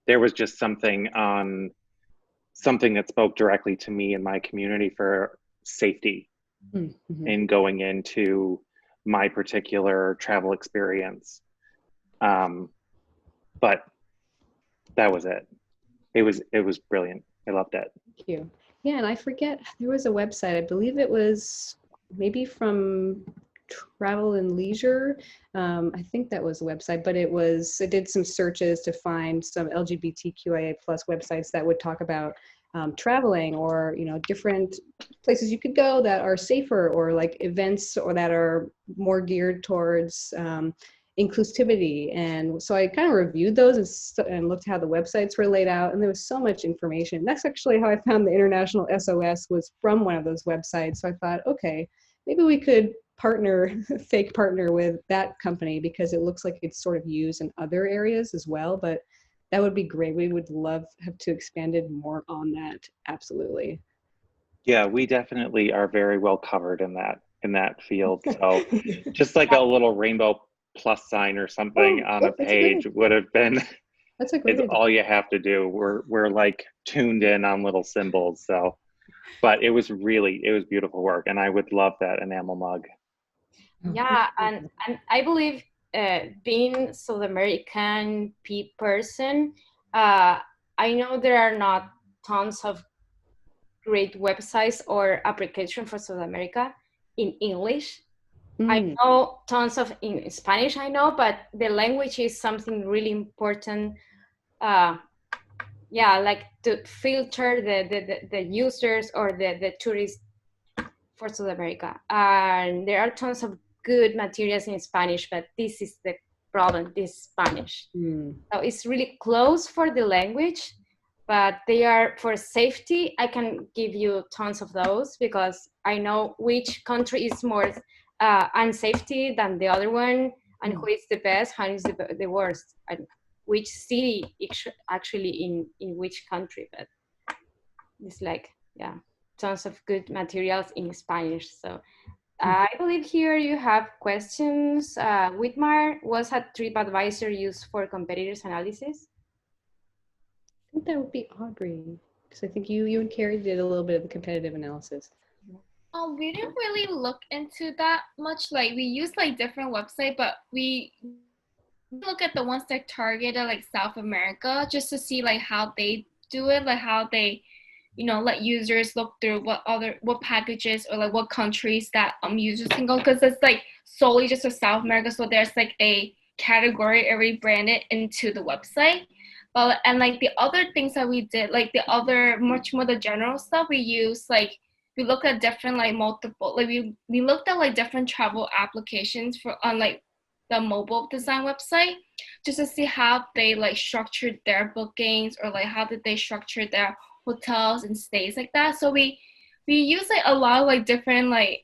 Speaker 12: there was just something that spoke directly to me and my community for safety in going into my particular travel experience. But that was it. It was brilliant. I loved it.
Speaker 2: Thank you. Yeah, and I forget, there was a website, I believe it was maybe from Travel and Leisure. I think that was the website, but it did some searches to find some LGBTQIA+ websites that would talk about traveling, or, you know, different places you could go that are safer, or like events or that are more geared towards inclusivity. And so I kind of reviewed those and looked how the websites were laid out, and there was so much information. That's actually how I found the International SOS, was from one of those websites. So I thought, okay, maybe we could fake partner with that company, because it looks like it's sort of used in other areas as well. But that would be great. We would love have to expanded more on that. Absolutely.
Speaker 12: Yeah, we definitely are very well covered in that field. So just like a little rainbow plus sign or something on a page would have been,
Speaker 2: that's a great idea.
Speaker 12: All you have to do. We're like tuned in on little symbols. So, but it was beautiful work, and I would love that enamel mug.
Speaker 1: Yeah, and I believe being South American person, I know there are not tons of great websites or applications for South America in English. I know tons of in Spanish, I know, but the language is something really important. Yeah, like to filter the users or the tourists for South America. And there are tons of good materials in Spanish, but this is the problem, this Spanish. So it's really close for the language, but they are for safety. I can give you tons of those, because I know which country is more unsafety than the other one, and who is the best, who is the worst, and which city actually in which country. But it's like, yeah, tons of good materials in Spanish. So I believe here you have questions. Whitmar, was a TripAdvisor used for competitors analysis?
Speaker 2: I think that would be Audrey, because I think you and Kari did a little bit of the competitive analysis.
Speaker 5: We didn't really look into that much. Like we used like different websites, but we look at the ones that targeted like South America just to see like how they do it, like how they, let users look through what packages or like what countries that users can go, because it's like solely just for South America. So there's like a category already branded into the website. But and like the other things that we did, like the other much more the general stuff we use, like we look at different like multiple, like we looked at like different travel applications for on like the mobile design website just to see how they like structured their bookings, or like how did they structure their hotels and stays like that. So we use like a lot of like different like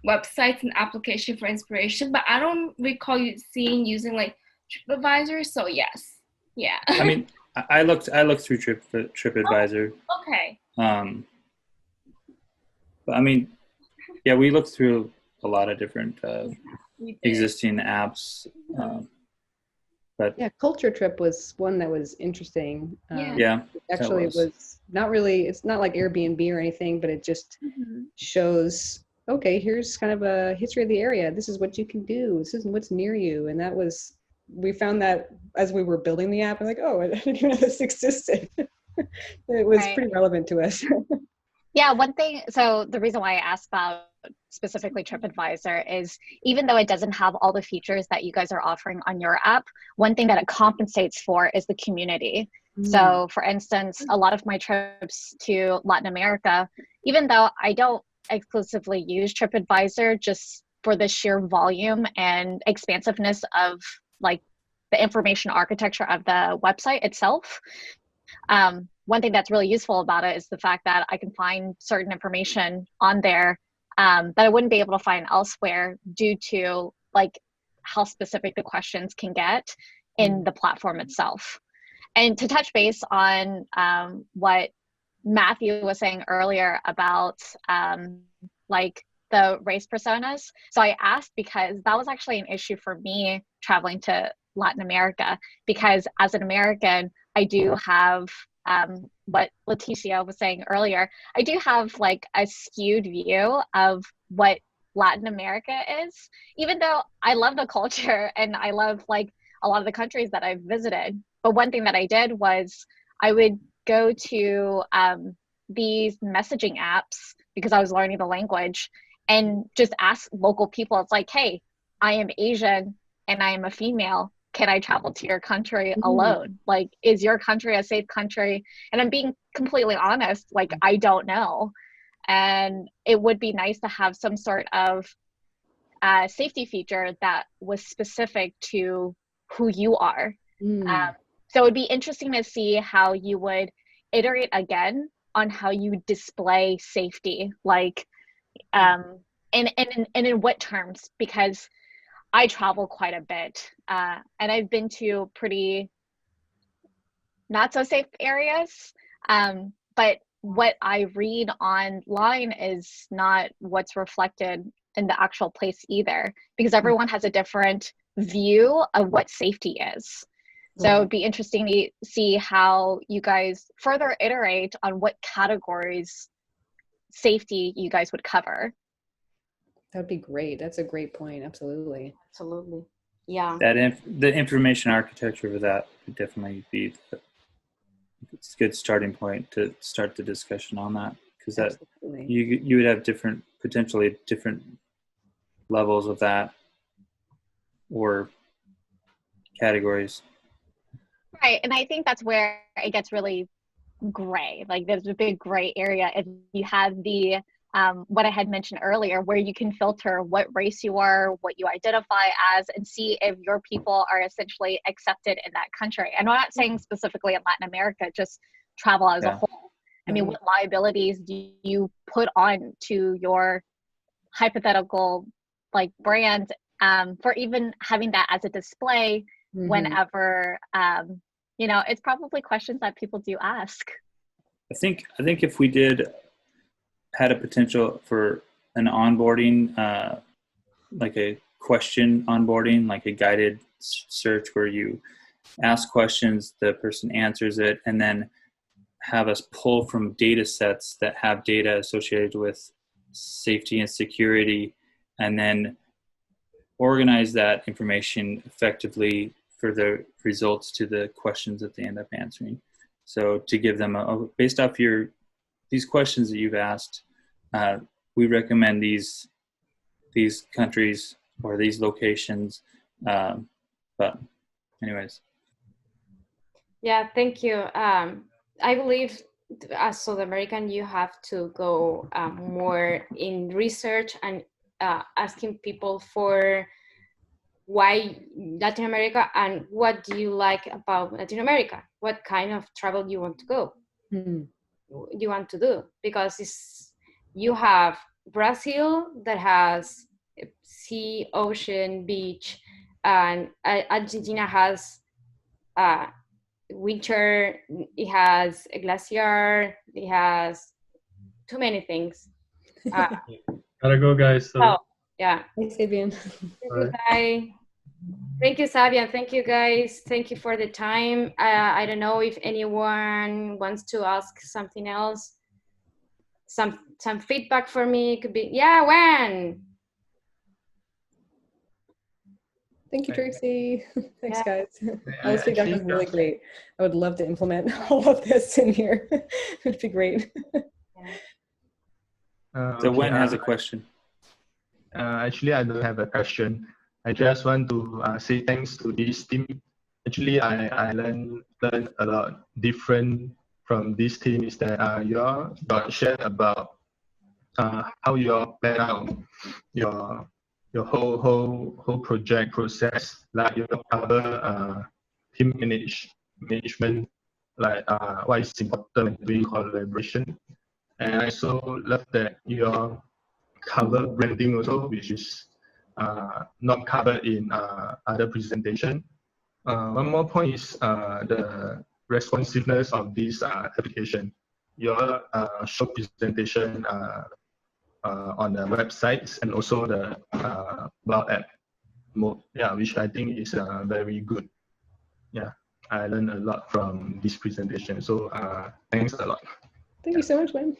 Speaker 5: websites and application for inspiration, but I don't recall using like TripAdvisor. So yes, yeah.
Speaker 4: I mean, I looked through TripAdvisor.
Speaker 5: Oh, okay.
Speaker 4: But I mean, yeah, we looked through a lot of different existing apps. But
Speaker 2: yeah, Culture Trip was one that was interesting.
Speaker 4: Yeah,
Speaker 2: actually, it was not really. It's not like Airbnb or anything, but it just shows. Okay, here's kind of a history of the area. This is what you can do. This is what's near you, and that was. We found that as we were building the app, I'm like, oh, I didn't even know this existed. It was pretty relevant to us.
Speaker 7: Yeah, one thing, so the reason why I asked about specifically TripAdvisor is even though it doesn't have all the features that you guys are offering on your app, one thing that it compensates for is the community. So for instance, a lot of my trips to Latin America, even though I don't exclusively use TripAdvisor just for the sheer volume and expansiveness of like the information architecture of the website itself, one thing that's really useful about it is the fact that I can find certain information on there that I wouldn't be able to find elsewhere due to like how specific the questions can get in the platform itself. And to touch base on what Matthew was saying earlier about like the race personas. So I asked because that was actually an issue for me traveling to Latin America, because as an American, I do have what Leticia was saying earlier, I do have like a skewed view of what Latin America is, even though I love the culture and I love like a lot of the countries that I've visited. But one thing that I did was I would go to these messaging apps because I was learning the language and just ask local people. It's like, hey, I am Asian and I am a female. Can I travel to your country alone? Like, is your country a safe country? And I'm being completely honest, like, I don't know. And it would be nice to have some sort of safety feature that was specific to who you are. So it would be interesting to see how you would iterate again on how you display safety, like, and in what terms, because I travel quite a bit, and I've been to pretty not so safe areas, but what I read online is not what's reflected in the actual place either, because everyone has a different view of what safety is. So it'd be interesting to see how you guys further iterate on what categories safety you guys would cover.
Speaker 2: That'd be great. That's a great point. Absolutely.
Speaker 1: Absolutely. Yeah.
Speaker 4: The information architecture for that would definitely be it's a good starting point to start the discussion on that, because that you would have potentially different levels of that or categories.
Speaker 7: Right, and I think that's where it gets really gray. Like there's a big gray area if you have the what I had mentioned earlier, where you can filter what race you are, what you identify as, and see if your people are essentially accepted in that country. And I'm not saying specifically in Latin America, just travel as a whole. I mean, what liabilities do you put on to your hypothetical like brand for even having that as a display whenever, it's probably questions that people do ask.
Speaker 4: I think if we did had a potential for an onboarding, like a question onboarding, like a guided search where you ask questions, the person answers it, and then have us pull from data sets that have data associated with safety and security, and then organize that information effectively for the results to the questions that they end up answering. So to give them based off these questions that you've asked, we recommend these countries or these locations. But anyways.
Speaker 1: Yeah, thank you. I believe as South American, you have to go more in research and asking people for why Latin America and what do you like about Latin America? What kind of travel you want to go? You want to do? Because you have Brazil that has sea, ocean, beach, and Argentina has winter, it has a glacier, it has too many things.
Speaker 3: Gotta go, guys. So.
Speaker 1: Oh, yeah.
Speaker 2: Thanks, Sabian.
Speaker 1: Bye. Thank you, Sabian. Thank you, guys. Thank you for the time. I don't know if anyone wants to ask something else. Some feedback for me could be, yeah, when?
Speaker 2: Thank you, Tracy. Thanks,
Speaker 1: Yeah.
Speaker 2: guys. All this feedback was really great. I would love to implement all of this in here. It'd be great.
Speaker 4: So Wen has a question.
Speaker 13: Actually, I don't have a question. I just want to say thanks to this team. Actually, I learned a lot different from this team is that you all got shared about how you all plan out your whole project process, like you cover team management, like what is important doing collaboration. And I also love that you all cover branding also, which is not covered in other presentation. One more point is the responsiveness of this application. Your show presentation on the websites and also the Cloud app mode, yeah, which I think is very good. Yeah, I learned a lot from this presentation. So thanks a lot.
Speaker 2: Thank you so much, Wen.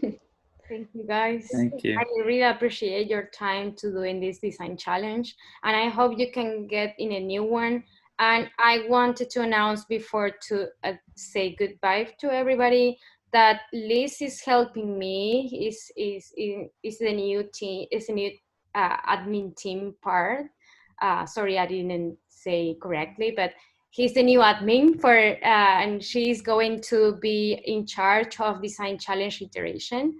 Speaker 1: Thank you, guys.
Speaker 4: Thank you.
Speaker 1: I really appreciate your time to doing this design challenge, and I hope you can get in a new one. And I wanted to announce before to say goodbye to everybody that Liz is helping me. Is the new team? Is the new admin team part? Sorry, I didn't say correctly, but he's the new admin for, and she's going to be in charge of design challenge iteration.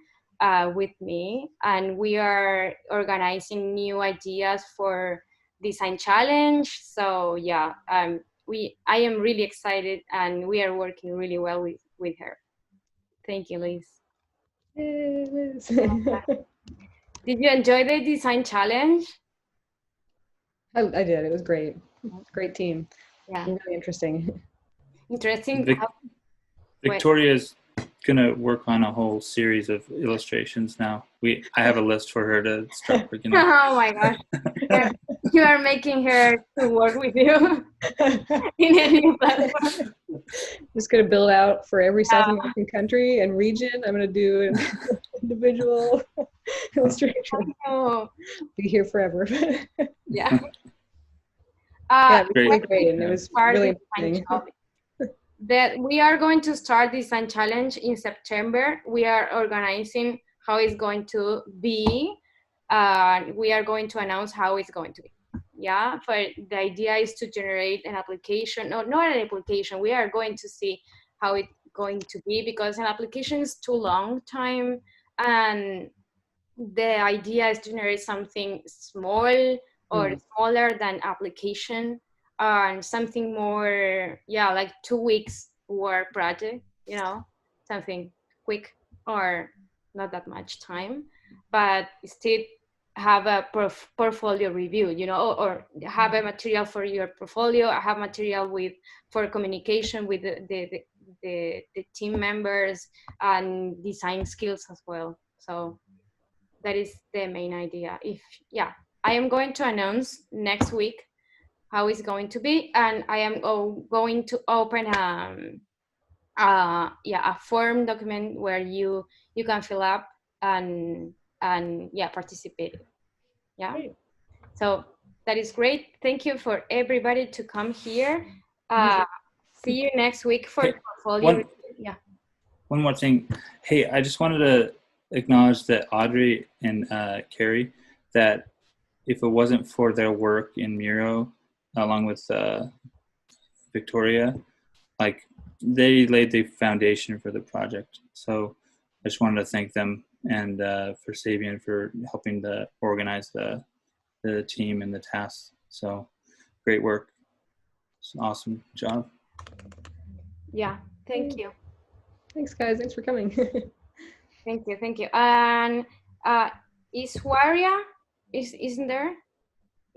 Speaker 1: With me, and we are organizing new ideas for design challenge. So yeah, I am really excited, and we are working really well with her. Thank you, Liz.
Speaker 2: Yay, Liz.
Speaker 1: Did you enjoy the design challenge?
Speaker 2: I did. It was great. Great team.
Speaker 1: Yeah.
Speaker 2: Really interesting.
Speaker 1: Interesting.
Speaker 4: Victoria's gonna work on a whole series of illustrations now. I have a list for her to start working on.
Speaker 1: Oh my gosh. You are making her to work with you in a new platform.
Speaker 2: Just gonna build out for every South American country and region. I'm gonna do an individual illustration.
Speaker 1: Oh.
Speaker 2: Be here forever.
Speaker 1: Yeah.
Speaker 2: Yeah, it was really great, and it was really interesting.
Speaker 1: That we are going to start design challenge in September. We are organizing how it's going to be. We are going to announce how it's going to be. Yeah, but the idea is to generate an application. No, not an application. We are going to see how it's going to be, because an application is too long time, and the idea is to generate something small or smaller than application, and something more, yeah, like 2 weeks work project, something quick or not that much time, but still have a portfolio review, or have a material for your portfolio, have material for communication with the team members and design skills as well. So that is the main idea. I am going to announce next week how it's going to be, and I am going to open a form document where you can fill up and participate. Yeah. Great. So that is great. Thank you for everybody to come here. See you next week for portfolio.
Speaker 4: One more thing. Hey, I just wanted to acknowledge that Audrey and Kari, that if it wasn't for their work in Miro, along with Victoria, like they laid the foundation for the project. So I just wanted to thank them, and for Sabian for helping to organize the team and the tasks. So great work. It's an awesome job.
Speaker 1: Yeah, thank you.
Speaker 2: Thanks, guys. Thanks for coming.
Speaker 1: Thank you. And Iswaria isn't there?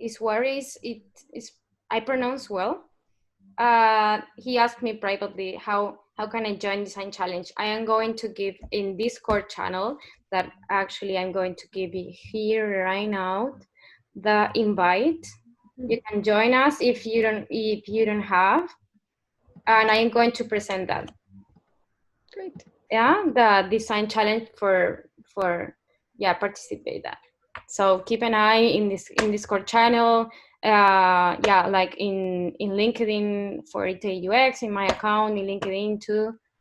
Speaker 1: Iswari is I pronounce well. He asked me privately how can I join Design Challenge. I am going to give in Discord channel that actually I'm going to give you here right now the invite. You can join us if you don't have, and I am going to present that.
Speaker 2: Great.
Speaker 1: Yeah, the Design Challenge for participate that. So keep an eye in Discord channel. Like in LinkedIn for IterateUX, in my account in LinkedIn too.